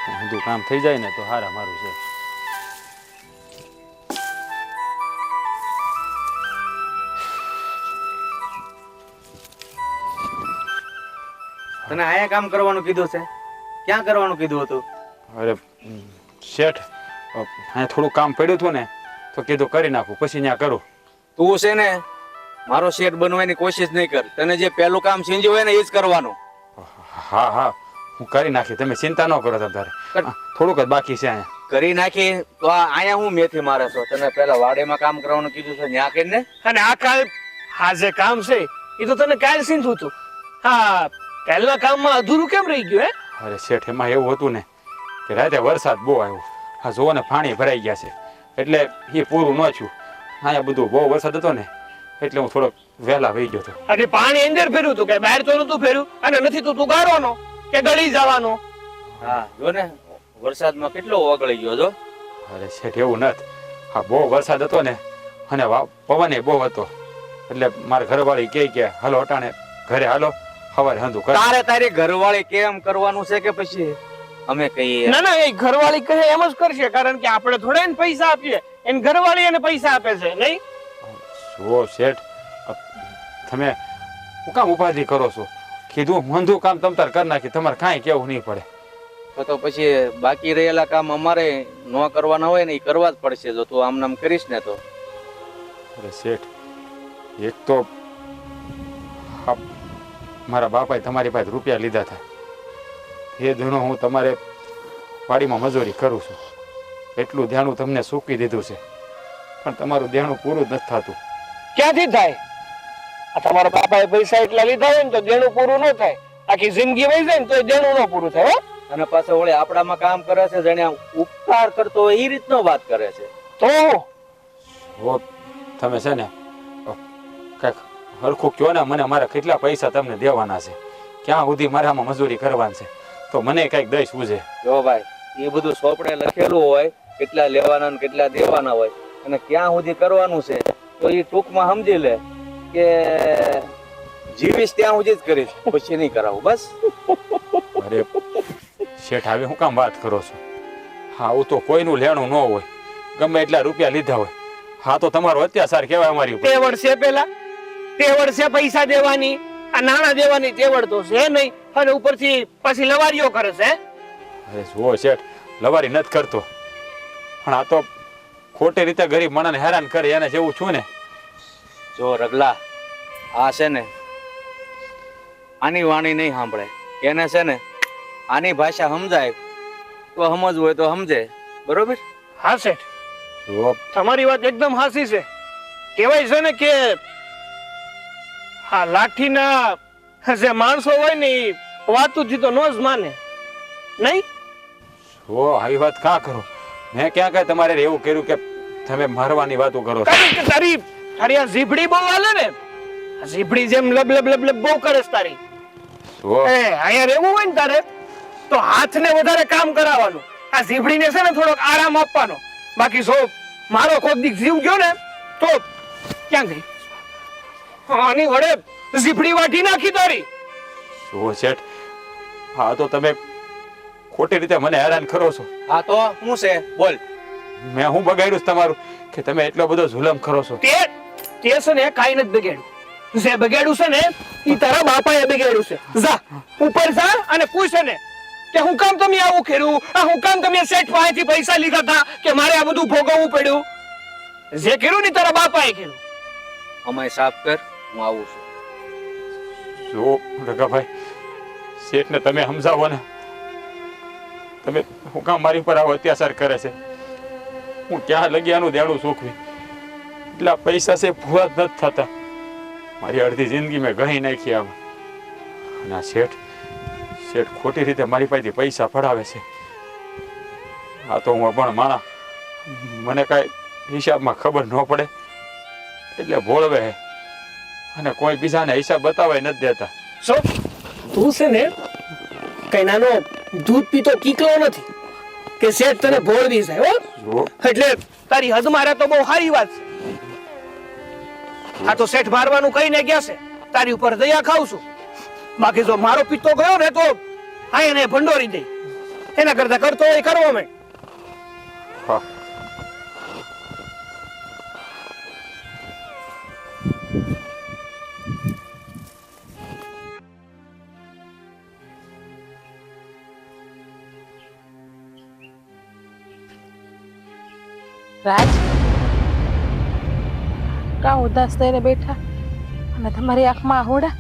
બધું કામ થઈ જાય ને તો હારા મારું છે. તને આયા કામ કરવાનું કીધું છે? ક્યાં કરવાનું કીધું હતું? અરે શેઠ, અહીંયા થોડું કામ પડ્યું હતું ને તો કીધું કરી નાખું, પછી ત્યાં કરું. તું છે ને મારો શેઠ બનવાની કોશિશ નહીં કર. તને જે પહેલું કામ સિંજ્યું હોય ને એ જ કરવાનું. હા હા, હું કરી નાખી, તમે ચિંતા ન કરો. તમારે થોડુંક જ બાકી છે અહીંયા. કરી નાખી તો અહીંયા હું મેથી મારે છો? તને પેલા વાડેમાં કામ કરવાનું કીધું છે, ત્યાં કરીને. અને આ જે કામ છે એ તો તને કાલ સીધું હતું. હા, કાલના કામમાં અધૂરું કેમ રહી ગયું? અરે શેઠ, એમાં એવું હતું ને કે રાતે વરસાદ બહુ આવ્યો. હા જુઓ ને, પાણી ભરાઈ ગયા છે એટલે એ પૂરું ન થયું. અહીંયા બધું બહુ વરસાદ હતો ને એટલે હું થોડોક વહેલા વહી ગયો હતો. અને પાણી અંદર ફેર્યું હતું કે બહાર તો નતું ફેર્યું? અને નથી તો તું ગાળવાનો કે ગળી જવાનો? હા જો ને, વરસાદમાં કેટલો ઓગળી ગયો જો. અરે શેઠ, એવું નથી. હા બહુ વરસાદ હતો ને અને પવન બહુ હતો એટલે મારા ઘરવાળી કહે કે હાલો અટાણે ઘરે હાલો, સવારે હંધું કર. તારી ઘરવાળી કેમ કરવાનું છે કે પછી અમે કહીએ? ના, એ ઘરવાળી કહે એમ જ કરશે, કારણ કે આપણે થોડા એને પૈસા આપીએ, એને ઘરવાળી એને પૈસા આપે છે નહીં? જુઓ શેઠ, તમે હું કામ ઉપાધિ કરો છો? કીધું હંધું કામ તમ તાર કરી નાખી, તમારે કાંઈ કેવું નહીં પડે. તો પછી બાકી રહેલા કામ અમારે ન કરવાના હોય ને એ કરવા જ પડશે જો તું આમ નામ કરીશ ને તો. અરે શેઠ, એક તો મારા બાપાએ તમારી પાસે રૂપિયા લીધા હતા, એ ધણો હું તમારે વાડીમાં મજૂરી કરું છું, એટલું દેણું તમને સૂકી દીધું છે, પણ તમારું દેણું પૂરું જ નથી થતું. ક્યાંથી થાય? આ તમારા બાપાએ પૈસા એટલા લીધા હોય ને તો દેણું પૂરું ન થાય. આખી જિંદગી વહી જાય ને તો દેણું ન પૂરું થાય. અને પાછો વળે આપણામાં કામ કરે છે, જેને ઉપકાર કરતો હોય એ રીતનો વાત કરે છે. તો તમે છે ને કઈક હરખું કયો ને મને, મારા કેટલા પૈસા તમને દેવાના છે, ક્યાં સુધી મારે આમાં મજૂરી કરવાની છે, તો મને કઈક દઈ સૂજે. જો ભાઈ, એ બધું સોપડે લખેલું હોય, કેટલા લેવાના ને કેટલા દેવાના હોય, અને ક્યાં સુધી કરવાનું છે તો એ ટૂંકમાં સમજી લે કે જીવીશ ત્યાં સુધી જ કરીશ, પછી નહીં કરાવું બસ. અરે શેઠ, હવે હું કામ વાત કરો છો? હા, આવું તો કોઈનું લેણું ન હોય, ગમે એટલા રૂપિયા લીધા હોય. હા તો તમારો અત્યાચાર કહેવાય અમારી ઉપર. તે વર્ષે પૈસા દેવાની, આ નાણાં દેવાની તેવડ તો છે નહીં, અને ઉપરથી પાછી લવારીઓ કરે છે. અરે જુઓ શેઠ, લવારી નથી કરતો, પણ આ તો ખોટી રીતે ગરીબ માણસને હેરાન કરે એને જેવું છું ને. જો રગલા, આ છે ને આની વાણી નહીં સાંભળે, એને છે ને આની ભાષા સમજાય તો સમજવું હોય તો સમજે, બરોબર? હા શેઠ, જુઓ તમારી વાત એકદમ હાસી છે. કહેવાય છે ને કે હા, લાઠીના જે માણસો હોય ને એ વાતુથી તો નો જ માને નહીં. જુઓ આવી વાત કાં કરો? મેં ક્યાં કઈ તમારે એવું કર્યું કે તમે મારવાની વાતો કરો છો? તારી આ જીભડી બહુ હાલે ને, આ જીભડી જેમ લબ લબ લબ લબ બહુ કરે છે તારી. જુઓ અહીંયા રહેવું હોય ને તારે તો હાથને વધારે કામ કરાવવાનું, આ જીભડીને છે ને થોડોક આરામ આપવાનો. બાકી જો મારો કોક દી જીવ ગયો ને તો ક્યાં ગઈ? આની વડે જીભડી વાટી નાખી તારી. જુઓ શેઠ, હા તો તમે ખોટી રીતે મને હેરાન કરો છો. હા તો શું છે બોલ? મેં હું બગાડ્યું છે તમારું કે તમે એટલો બધો જુલમ કરો છો? તે છે ને કાઈ નથી બગાડ્યું. જે બગાડ્યું છે ને ઈ તારા બાપાએ બગાડ્યું છે. જા ઉપર જા અને પૂછ ને કે હું કામ તમે આવું કર્યું, આ હું કામ તમે શેઠ પાસેથી પૈસા લીધા હતા કે મારે આ બધું ભોગવવું પડ્યું? જે કર્યું ને તારા બાપાએ કર્યું. અમાય સાફ કર, હું આવું છું. જો રઘાભાઈ, શેઠને તમે સમજાવો ને, તમે હું કામ મારી પર આવો અત્યાચાર કરે છે? હું ક્યાં લગ્યાનું દેણું ચૂકવી? એટલા પૈસા છે પૂરા જ નથી થતા. મારી અડધી જિંદગી મેં ગહી નાખી આમાં. અને આ શેઠ ખોટી રીતે મારી પાસેથી પૈસા પડાવે છે. આ તો હું અભણ માણા, મને કાંઈ હિસાબમાં ખબર ન પડે એટલે ભોળવે અને કોઈ બીજાને હિસાબ બતાવાય નથી દેતા. તું છે ને કઈ નાનો દૂધ પીતો કીકલો નથી કે શેઠ તને ભોળવી જાય. એટલે તારી હદ મારે તો બહુ સારી વાત છે. આ તો શેઠ મારવાનું કહીને ગયા છે, તારી ઉપર દયા ખાવ છું. બાકી જો મારો પિત્તો ગયો ને તો આ એને ભંડોરી દે. એના કરતા કરતો હોય કરવો મેં. હા રાજ, કા ઉદાસ થઈને બેઠા અને તમારી આંખમાં આહોડા?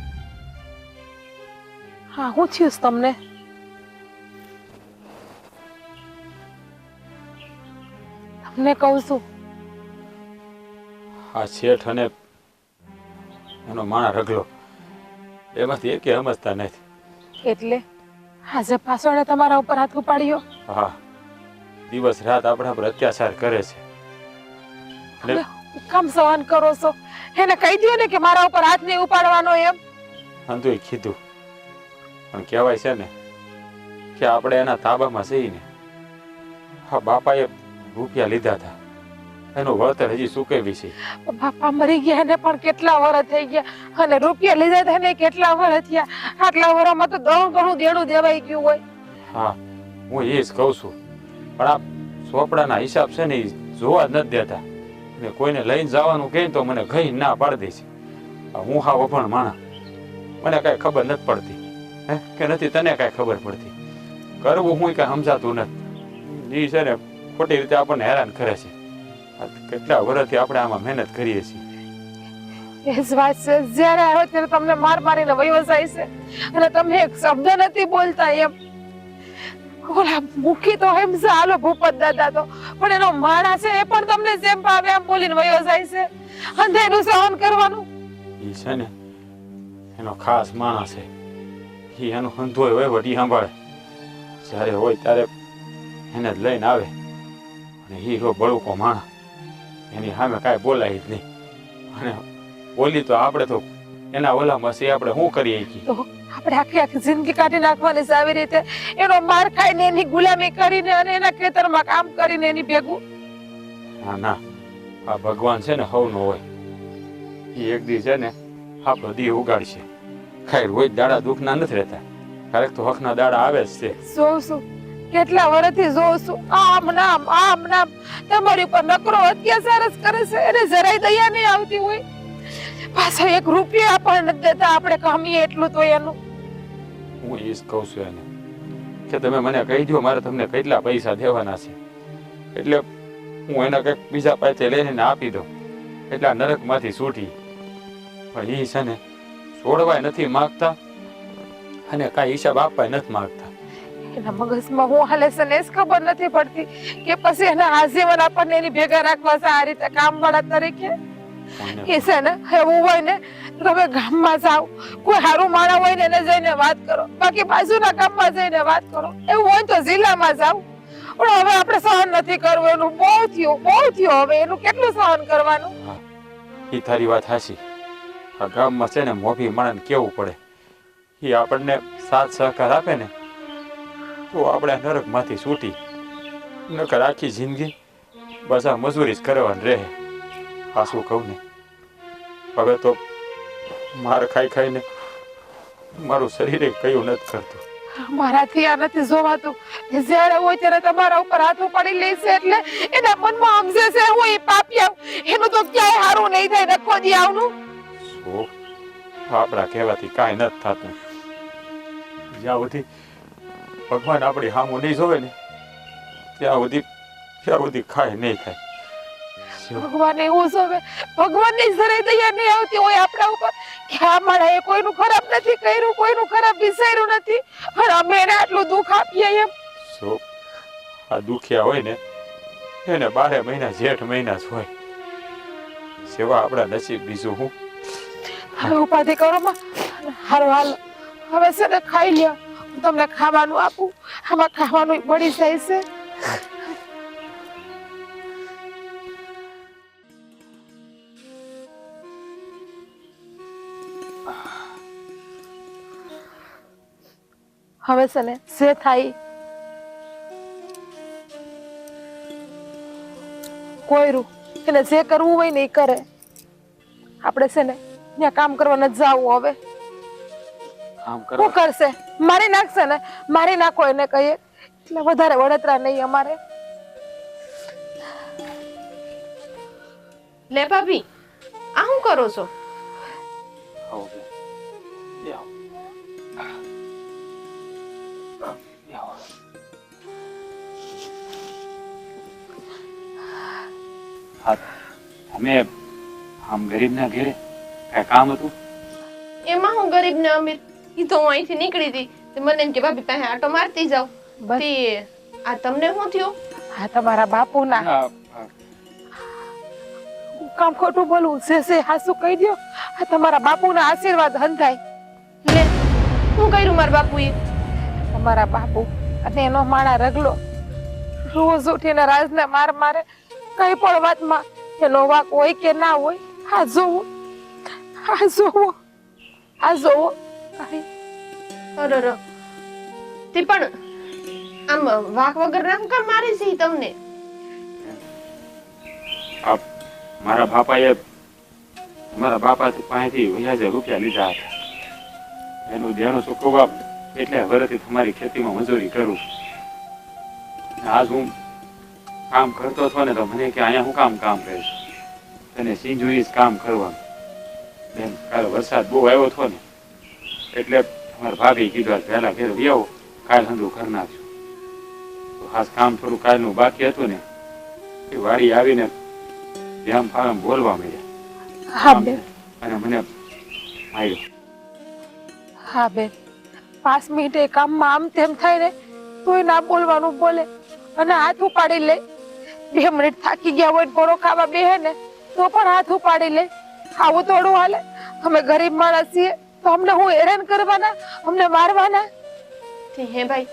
હા, હું થયું છે તમને? તમને કહું છું. આ શેઠ અને એનો માણા રગલો એમાંથી એકે સમજતા નથી. એટલે આજે પાછળ તમારા ઉપર હાથ ઉપાડ્યો? હા, દિવસ રાત આપણા પર અત્યાચાર કરે છે. અને તમે કામ સહન કરો છો? એને કહી દો ને કે મારા ઉપર હાથ નહીં ઉપાડવાનો એમ. અંતુએ કીધું, પણ કહેવાય છે ને કે આપણે એના તાબામાં જઈને હા બાપાએ રૂપિયા લીધા હતા, એનું વળતર હજી ચૂકવી છે. બાપા મરી ગયા એને પણ કેટલા વર્ષ થઈ ગયા અને રૂપિયા લીધા હતા ને કેટલા વર્ષ થયા. આટલા વર્ષમાં તો ઘણું દેણું દેવાઈ ગયું હોય. હા, હું એ જ કહું છું, પણ આ ચોપડાના હિસાબ છે ને એ જોવા જ નથી દેતા. ને કોઈને લઈને જવાનું કહે તો મને ઘઈ ના પાડી દે છે. હું હા વભણ માણા, મને કાંઈ ખબર નથી પડતી હે કે નથી તને કાંઈ ખબર પડતી. કરવું હું કાંઈ સમજાતું નથી. એ છે ને ખોટી રીતે આપણને હેરાન કરે છે. કેટલા વર્ષથી આપણે આમાં મહેનત કરીએ છીએ. એ જ વાત છે, જ્યારે આવ્યો ત્યારે તમને માર મારીને વયો જાય છે અને તમે એક શબ્દ નથી બોલતા એમ. ઓલા મુખી તો એમ છે હાલો ભૂપત દાદા તો, પણ એનો માણા છે એ પણ તમને જેમ ભાવે એમ બોલીને વયો જાય છે. અને એનું સહન કરવાનું. એ છે ને એનો ખાસ માણસ છે. એ એનું હંધોય હોય વટી સાંભળે. જ્યારે હોય ત્યારે એને જ લઈને આવે. અને એ હો બળુકો માણા, એની સામે કાંઈ બોલાય જ નહીં. અને બોલી તો આપણે તો એના ઓલામાં છે, આપણે શું કરીએ છીએ? તો આપણે આખી જિંદગી કાઢી નાખવાની છે આવી રીતે? એનો માર ખાઈને એની ગુલામી કરીને અને એના ખેતરમાં કામ કરીને એની ભેગું? ના ના, આ ભગવાન છે ને હવનો હોય. એ એક દી છે ને આપણો દી ઉગાડશે. ખાઈ રોજ દાડા દુઃખના નથી રહેતા, ક્યારેક તો હકના દાડા આવે જ છે. જોઉં છું કેટલા વર્ષથી જોઉં છું, આમ નામ તમારી ઉપર નકરો અત્યાચાર જ કરે છે. એને જરાય દયા નહીં આવતી હોય. પાછા એક રૂપિયા પણ નથી દેતા આપણે કમીએ એટલું તો એનું. હું એ જ કહું છું એને કે તમે મને કહી દો મારે તમને કેટલા પૈસા દેવાના છે, એટલે હું એને કંઈક બીજા પાસે લઈને આપી દઉં એટલે આ નરકમાંથી છૂટી. પણ એ છે ને છોડવાય નથી માગતા અને કાંઈ હિસાબ આપવાય નથી માગતા. એના મગજમાં હું હાલે છે ને જ ખબર નથી પડતી કે પછી એના આજીવન આપણને એની ભેગા રાખવા છે આ રીતે કામવાળા તરીકે. એ છે ને એવું હોય ને તો તમે ગામમાં જાઓ, કોઈ સારું માણસ હોય ને એને જઈને વાત કરો, બાકી બાજુના ગામમાં જઈને વાત કરો. એવું હોય તો જિલ્લામાં જાઓ. પણ હવે આપણે સહન નથી કરવું એનું. બહુ થયું હવે એનું કેટલું સહન કરવાનું? એ તારી વાત હાચી. આ ગામમાં છે ને મોભી માણસને કેવું પડે. એ આપણને સાથ સહકાર આપે ને તો આપણે નરકમાંથી છૂટી. નકર આખી જિંદગી બસ આ મજૂરી જ કરવાની રહે. આ શું કહું ને, હવે તો માર ખાઈ ખાઈને મારું શરીરે કયું નથી કરતું. મારાથી આ નથી જોવાતું. જ્યારે હોય ત્યારે તમારા ઉપર હાથ ઉપાડી લે છે એટલે એના મનમાં સમજે છે હું એ પાપિયા. એનું તો ક્યાંય સારું નહીં થાય ને ખોદી આવનું. શું આપણા કહેવાથી કાંઈ નથી થતું. જ્યાં સુધી ભગવાન આપણી હામું નહીં જોવે ને ત્યાં સુધી ખાય નહીં થાય. ભગવાન એવું જોવે, ભગવાનની જરાય દયા નહીં આવતી હોય આપણા ઉપર કે આ માણસે કોઈનું ખરાબ નથી કર્યું, કોઈનું ખરાબ વિચાર્યું નથી અને અમે એને આટલું દુઃખ આપીએ એમ. શું આ દુખિયા હોય ને એને 12 મહિના જેઠ મહિના જ હોય. સેવા આપણા નસીબ બીજું હું. હવે ઉપાધિ કરો માં. હાલ હવે છે ને ખાઈ લ્યો, હું તમને ખાવાનું આપું. આમાં ખાવાનું બળી જાય છે. હવે છે ને જે થાય કોઈરું એને જે કરવું હોય ને એ કરે. આપણે છે ને ત્યાં કામ કરવા ન જાવું. હવે કામ શું કરવા કરશે? મારી નાખશે ને? મારી નાખો એને કહીએ એટલે વધારે વળતરા નહીં અમારે. લે ભાભી આ શું કરો છો? આવો બેન. એ આવો. એ આવો. હા, તમે આમ ગરીબના ઘરે કઈ કામ હતું? એમાં હું ગરીબ ને અમીર ઈ તો હું અહીંથી નીકળી હતી તે મને એમ કે ભાભી પાસે આટો મારતી જાવ. બસ. તે આ તમને શું થયું? આ તમારા બાપુના હા, કામ ખોટું બોલવું છે હાસુ કહી દ્યો. આ તમારા બાપુના આશીર્વાદ હંધાય. લે શું કર્યું મારા બાપુએ? તમારા બાપુ અને એનો માણા રગલો રોજ ઉઠીને રાજને માર મારે. કઈ પણ વાતમાં એનો વાક હોય કે ના હોય. આ જોવો, આ જોવો, આ જોવો. કાંઈ અરર તે પણ આમ વાક વગર રામ કામ મારે છે ઈ તમને? આ મારા બાપાએ પાસેથી 20,000 રૂપિયા લીધા હતા. એનું દેણું ચૂકવવા એટલે વર્ષથી તમારી ખેતીમાં મજૂરી કરું. આજ હું કામ કરતો હતો ને તો મને કે અહીંયા હું કામ કરીશ અને સિંજુરી કામ કરવાનું. બેન કાલે વરસાદ બહુ આવ્યો હતો ને એટલે તમારા ભાભી કીધું આજ વહેલા ઘેર આવો કાલ હંધું કરી નાખ્યું. તો ખાસ કામ થોડું કાલનું બાકી હતું ને એ વાડી આવીને ધ્યાન ફારમ બોલવા મળ્યા. હા બેન, અને મને માર્યો. હા બેન, 5 મિનિટે કામમાં આમ તેમ થાય ને તોય ના બોલવાનું બોલે અને હાથ ઉપાડી લે. 2 મિનિટ થાકી ગયા હોય ગોળો ખાવા બેહે ને તો પણ હાથ ઉપાડી લે. આવું થોડું હાલે? અમે ગરીબ માણસ છીએ તો અમને હું હેરાન કરવાના, અમને મારવાના? હે ભાઈ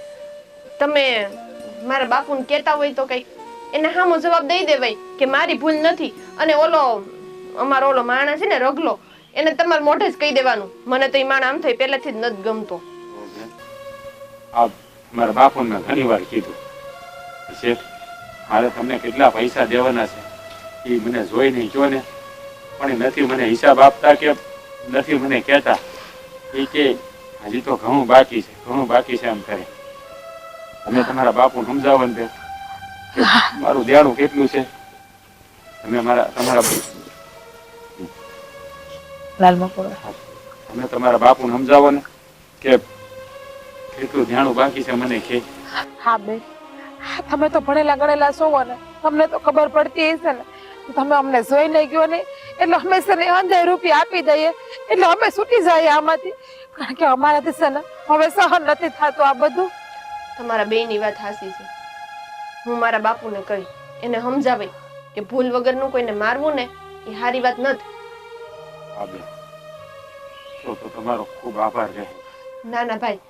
તમે મારા બાપુને કહેતા હોય તો કઈ એને સામો જવાબ દઈ દેવાય કે મારી ભૂલ નથી. અને અમારો ઓલો માણસ છે ને રગલો એને તમારા મોઢે જ કહી દેવાનું. મને તો ઈ માણસ આમ થઈ પહેલેથી જ નથી ગમતો. આ મારા બાપુને મેં ઘણી વાર કીધું શેઠ મારે તમને કેટલા પૈસા દેવાના છે એ મને જોઈ નહીં જો ને, પણ એ નથી મને હિસાબ આપતા કે નથી મને કહેતા. એ કે હજી તો ઘણું બાકી છે એમ કરે. તમે તમારા બાપુને સમજાવો ને બેન કે મારું દેણું કેટલું છે. તમે તમારા બાપુને સમજાવો ને કે કેટલું દેણું બાકી છે મને કે. હા બેન, તમે તો ભણેલા ગણેલા છો ને, તમને તો ખબર પડતી હશે ને. તમે અમને જોઈ નહીં ગયો ને એટલે હંમેશા ને 1000 રૂપિયા આપી દઈએ એટલે અમે છૂટી જઈએ આમાંથી. કારણ કે અમારાથી છે ને હવે સહન નથી થતું આ બધું. તમારા બેયની વાત હાસી છે. હું મારા બાપુને કહી એને સમજાવે કે ભૂલ વગરનું કોઈને મારવું ને એ સારી વાત નથી. હા બેન, તો તમારો ખૂબ આભાર રહે. ના ના ભાઈ,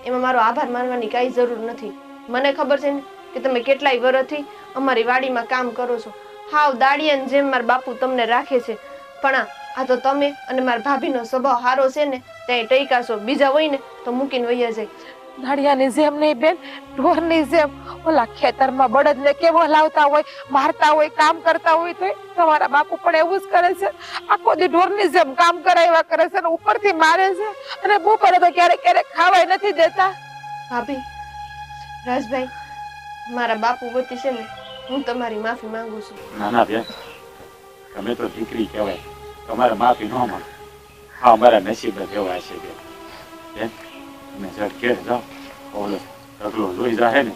એમાં મારો આભાર માનવાની કાંઈ જરૂર નથી. મને ખબર છે ને કે તમે કેટલાય વર્ષથી અમારી વાડીમાં કામ કરો છો. હાવ દાડિયાની જેમ મારા બાપુ તમને રાખે છે. પણ આ તો તમે અને મારા ભાભીનો સ્વભાવ સારો છે ને ત્યાં ટઈકા છો. બીજા હોય ને તો મૂકીને વૈયા જાય. દાડિયાની જેમ નહીં બેન, ઢોરની જેમ. ઓલા ખેતરમાં બળદને કેવો લાવતા હોય, મારતા હોય, કામ કરતા હોય તો તમારા બાપુ પણ એવું જ કરે છે. આખો દી ઢોરની જેમ કામ કરાવ્યા કરે છે અને ઉપરથી મારે છે અને બપોરે તો ક્યારેક ક્યારેક ખાવાય નથી દેતા. ભાભી, રાજભાઈ, મારા બાપુ વતી છે ને હું તમારી માફી માંગુ છું. ના બેન, તમે તો દીકરી કહેવાય, તમારે માફી ન માંગો. હા, અમારા નસીબ જ એવા છે બેન. તમે જડ ઘેર જાઓ ઓલો રગલો જોઈ જાય ને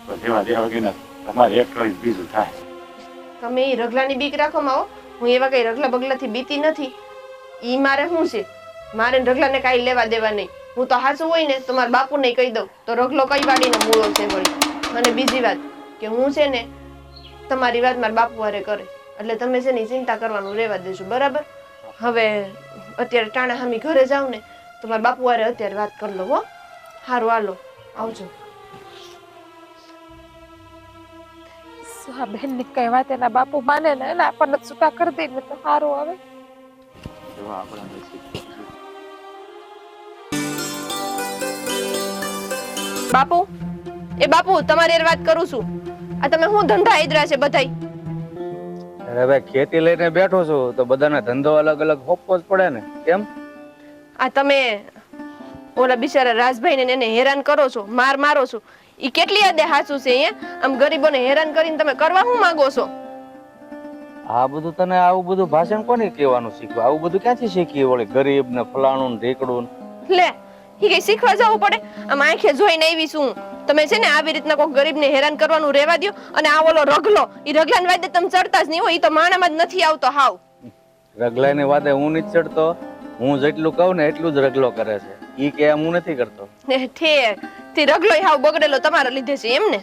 તો દેવા વગેરે તમારે એક કરી બીજું થાય. તમે એ રગલાની બીક રાખો માવો. હું એવા કઈ રગલા બગલાથી બીતી નથી. ઈ મારે શું છે? મારે રગલાને કાંઈ લેવા દેવા નહીં. હું તો હાચું હોય ને તો મારા બાપુને કહી દઉં તો રગલો કઈ વાડીનો મૂળો છે વળી. અને બીજી વાત કે હું છે ને તમારી વાત મારા બાપુ હારે કરે એટલે તમે છે ને ચિંતા કરવાનું રહેવા દેજો, બરાબર? હવે અત્યારે ટાણા હામી ઘરે જાવ ને તો મારા બાપુ હારે અત્યારે વાત કરી લો. હો, હારું, હાલો, આવજો. આ બેન ની કઈ વાત એના બાપુ માને ને એને આપણને છૂટા કરી દે ને તો સારું આવે. એવા આપણા નસીબ. બાપુ, એ બાપુ તમારી હારે વાત કરું છું. આ તમે શું ધંધા આદરા છે બધાય? અરે ભાઈ, ખેતી લઈને બેઠો છું તો બધાને ધંધો અલગ અલગ હોપવો જ પડે ને. કેમ? આ તમે ઓલા બિચારા રાજભાઈ ને એને હેરાન કરો છો, મારો છો. ઈ કેટલી હદે સાચું છે આમ ગરીબોને હેરાન કરીને તમે કરવા શું માંગો છો? આ બધું તને આવું બધું ભાષણ કોને કહેવાનું શીખ્યું? આવું બધું ક્યાંથી શીખી વળી? ગરીબ ને ફલાણું ને ઢીકડું લે ઈ કઈ શીખવા જવું પડે? આમ આંખે જોઈને આવી છું. તમે છે ને આવી રીતના કોઈ ગરીબને હેરાન કરવાનું રહેવા દ્યો. અને આ ઓલો રગલો, ઈ રગલાને વાદે તમે ચડતા જ નહીં હોય. ઈ તો માણામાં જ નથી આવતો હાવ. રગલાની વાતે હું નથી ચડતો. હું જેટલું કહું ને એટલું જ રગલો કરે છે. ઈ કે હું નથી કરતો. ઠેક તે રગલોય હાવ બગડેલો તમારા લીધે છે એમ ને?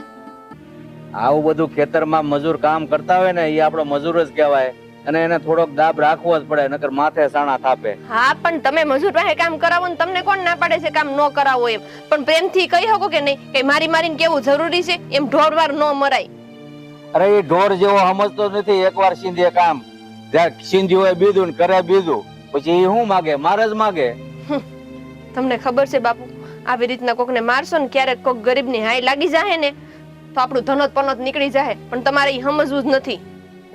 આવું બધું ખેતરમાં મજૂર કામ કરતા હોય ને એ આપણો મજૂર જ કહેવાય. અને એને થોડોક દાબ રાખવો જ પડે, નકર માથે સાણા થાપે. હા પણ તમે મજૂર પાસે કામ કરાવો ને તમને કોણ ના પાડે છે કામ ન કરાવો એમ? પણ પ્રેમથી કહી શકો કે નહીં કે મારી મારીને કેવું જરૂરી છે? એમ ઢોરવાર ન મરાય. અરે એ ઢોર જેવો સમજતો નથી. એકવાર સિંધીએ કામ જ્યાં સિંધી હોય બીજું ને કરે બીજું, પછી એ શું માગે? મારે જ માગે. તમને ખબર છે બાપુ, આવી રીતના કોકને મારશો ને ક્યારેક કોક ગરીબની હાય લાગી જાય ને તો આપણું ધનોત પનોત નીકળી જાય. પણ તમારે ઈ સમજવું જ નથી.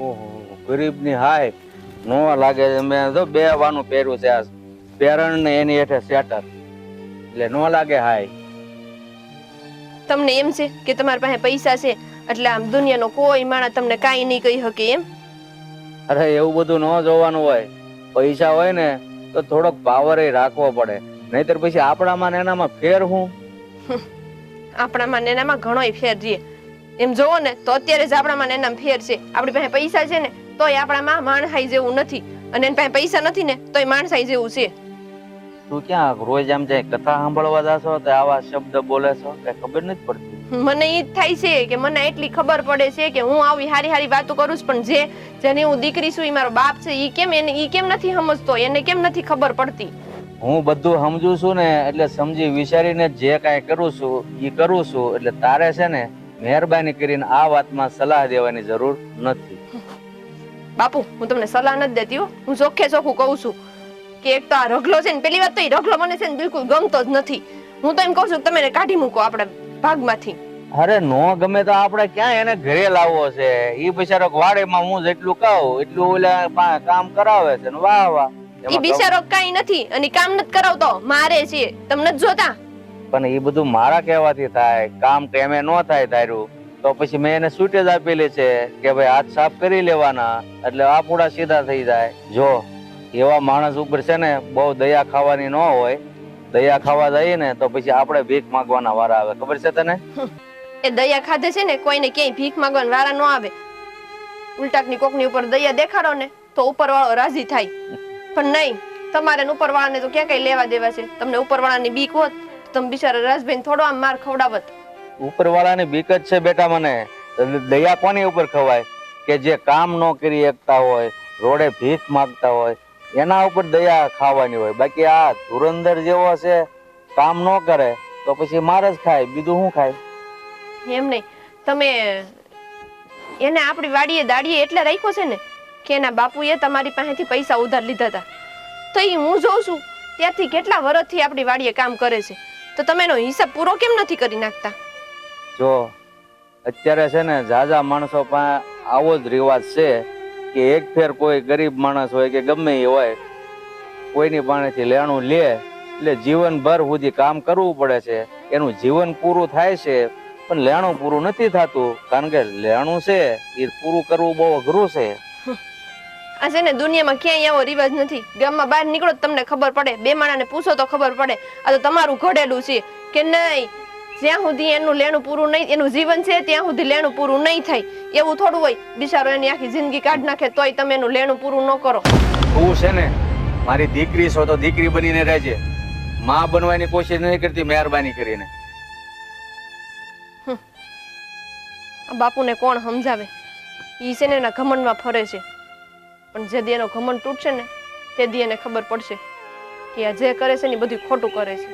ઓહો, ગરીબની હાય નો લાગે. મેં તો 2 વાનું પહેર્યું છે, આ પેરણ ને એની હેઠે સેટર, એટલે નો લાગે હાય. તમને એમ છે કે તમારી પાસે પૈસા છે એટલે આમ દુનિયાનો કોઈ માણસ તમને કાંઈ નહીં કહી શકે એમ? અરે એવું બધું ન જોવાનું હોય. પૈસા હોય ને તો થોડોક પાવર રાખવો પડે, નહીતર પછી આપણામાં ને એનામાં ફેર હું. આપણામાં ને એનામાં ઘણોય ફેર છે. એમ જોવો ને તો અત્યારે જ આપણામાં ને એનામાં ફેર છે. આપણી પાસે પૈસા છે ને તોય આપણામાં માણસાઈ જેવું નથી, અને એની પાસે પૈસા નથી ને તોય માણસાઈ જેવું છે. તું ક્યાં રોજ આમ જાય કથા સાંભળવા જાશો તો આવા શબ્દ બોલે છો? કઈ ખબર નથી પડતી. મને ઈ જ થાય છે કે મને એટલી ખબર પડે છે કે હું આવી હારી હારી વાતો કરું છું, પણ જેની હું દીકરી છું ઈ મારો બાપ છે. ઈ કેમ નથી સમજતો? એને કેમ નથી ખબર પડતી? હું બધું સમજુ છું ને, એટલે સમજી વિચારીને જે કાંઈ કરું છું ઈ કરું છું. એટલે તારે છે ને મહેરબાની કરીને આ વાતમાં સલાહ દેવાની જરૂર નથી. બાપુ હું તમને સલાહ નથી દેતી હો. હું ચોખ્ખે ચોખ્ખું કહું છું કે એક તો આ રગલો છે ને, પેલી વાત તો ઈ રગલો મને છે ને બિલકુલ ગમતો જ નથી. હું તો એમ કહું છું કે તમે એને કાઢી મૂકો આપણા ભાગમાંથી. અરે નો ગમે તો આપણે ક્યાં એને ઘરે લાવવો છે? ઈ બિચારો વાડેમાં હું જેટલું કહું એટલું ઓલા કામ કરાવે છે ને વાહ વાહ. ઈ બિચારો કાઈ નથી અને કામ નથી કરાવતો, મારે છે. તમને જ જોતા. પણ એ બધું મારા કહેવાથી થાય. કામ ટેમે નો થાય તારું તો પછી મેં એને છૂટે જ આપેલી છે કે ભાઈ હાથ સાફ કરી લેવાના, એટલે આપોડા સીધા થઈ જાય. જો એવા માણસ ઉપર છે ને બહુ દયા ખાવાની ન હોય. દયા ખાવા જઈએ ને તો પછી આપણે ભીખ માંગવાના વારા આવે. ખબર છે તને? એ દયા ખાધે છે ને કોઈને ક્યાંય ભીખ માંગવાના વારા ન આવે. ઉલટાકની કોકની ઉપર દયા દેખાડો ને તો ઉપરવાળો રાજી થાય. પણ નહીં, તમારે ઉપરવાળાને તો ક્યાં કઈ લેવા દેવા છે? તમને ઉપરવાળાની બીક હોત તો તમે બિચારા રાજભાઈ થોડો આમ માર ખવડાવત. ઉપરવાળાની બીક જ છે બેટા મને. દયા કોની ઉપર ખવાય? કે જે કામ ન કરી શકતા હોય, રોડે ભીખ માંગતા હોય, એના ઉપર દયા ખાવાની હોય. બાકી આ ધુરંધર જેવો છે, કામ ન કરે તો પછી માર જ ખાય, બીજું શું ખાય? એમ નહીં, તમે એને આપણી વાડીએ દાડીએ એટલે રાખ્યો છે ને કે એના બાપુએ તમારી પાસેથી પૈસા ઉધાર લીધા હતા. તો એ હું જોઉં છું ત્યાંથી કેટલા વર્ષથી આપણી વાડીએ કામ કરે છે, તો તમે એનો હિસાબ પૂરો કેમ નથી કરી નાખતા? જો અત્યારે છે ને ઝાઝા માણસો પાસે આવો જ રિવાજ છે કે એક ફેર કોઈ ગરીબ માણસ હોય કે ગમે એ હોય, કોઈની પાસેથી લેણું લે એટલે જીવનભર સુધી કામ કરવું પડે છે. એનું જીવન પૂરું થાય છે પણ લેણું પૂરું નથી થતું, કારણ કે લેણું છે એ પૂરું કરવું બહુ અઘરું છે. આ છે ને દુનિયામાં ક્યાંય એવો રિવાજ નથી. ગામમાં બહાર નીકળો તમને ખબર પડે, બે માણાને પૂછો તો ખબર પડે. આ તો તમારું ઘડેલું છે કે નહીં, જ્યાં સુધી એનું લેણું પૂરું નહીં, એનું જીવન છે ત્યાં સુધી લેણું પૂરું નહીં થાય. એવું થોડું હોય બિચારો એની આખી જિંદગી કાઢ નાખે તોય તમે એનું લેણું પૂરું ન કરો. તું છે ને મારી દીકરી છો તો દીકરી બનીને રહેજે. માં બનવાની કોશિશ નહીં કરતી મહેરબાની કરીને. આ બાપુને કોણ સમજાવે? ઈ છે ને એના ઘમંડમાં ફરે છે, પણ જે દી એનો ઘમંડ તૂટશે ને તે દી એને ખબર પડશે કે આ જે કરે છે ને બધું ખોટું કરે છે.